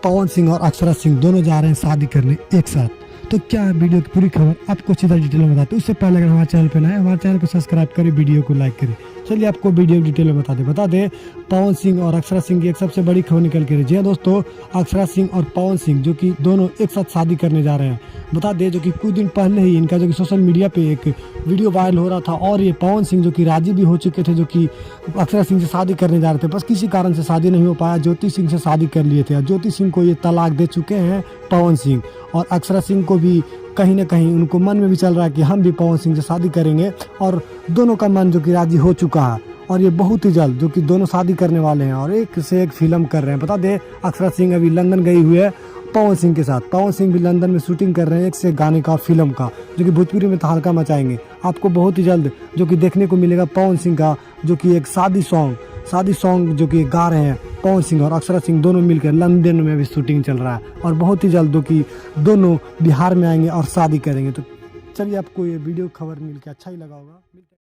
पवन सिंह और अक्षरा सिंह दोनों जा रहे हैं शादी करने एक साथ। तो क्या है वीडियो की पूरी खबर आपको सीधा डिटेल में बताते। उससे पहले अगर हमारे चैनल पर नए हमारे चैनल को सब्सक्राइब करें, वीडियो को लाइक करें। चलिए आपको वीडियो डिटेल में बता दे पवन सिंह और अक्षरा सिंह की एक सबसे बड़ी खबर निकल के रही। जी हाँ दोस्तों, अक्षरा सिंह और पवन सिंह जो कि दोनों एक साथ शादी करने जा रहे हैं। बता दें जो कि कुछ दिन पहले ही इनका जो कि सोशल मीडिया पे एक वीडियो वायरल हो रहा था और ये पवन सिंह जो कि राजी भी हो चुके थे, जो कि अक्षरा सिंह से शादी करने जा रहे थे। बस किसी कारण से शादी नहीं हो पाया, ज्योति सिंह से शादी कर लिए थे। ज्योति सिंह को ये तलाक दे चुके हैं पवन सिंह, और अक्षरा सिंह को भी कहीं ना कहीं उनको मन में भी चल रहा है कि हम भी पवन सिंह से शादी करेंगे, और दोनों का मन जो कि राजी हो चुका है। और ये बहुत ही जल्द जो कि दोनों शादी करने वाले हैं और एक से एक फिल्म कर रहे हैं। बता दे अक्षरा सिंह अभी लंदन गई हुई है पवन सिंह के साथ। पवन सिंह भी लंदन में शूटिंग कर रहे हैं एक से गाने का और फिल्म का, जो कि भोजपुरी में तहलका मचाएंगे। आपको बहुत ही जल्द जो कि देखने को मिलेगा पवन सिंह का जो कि एक शादी सॉन्ग जो कि गा रहे हैं पवन सिंह और अक्षरा सिंह दोनों मिलकर। लंदन में भी शूटिंग चल रहा है और बहुत ही जल्द जो कि दोनों बिहार में आएंगे और शादी करेंगे। तो चलिए आपको ये वीडियो खबर मिल के अच्छा ही लगा होगा।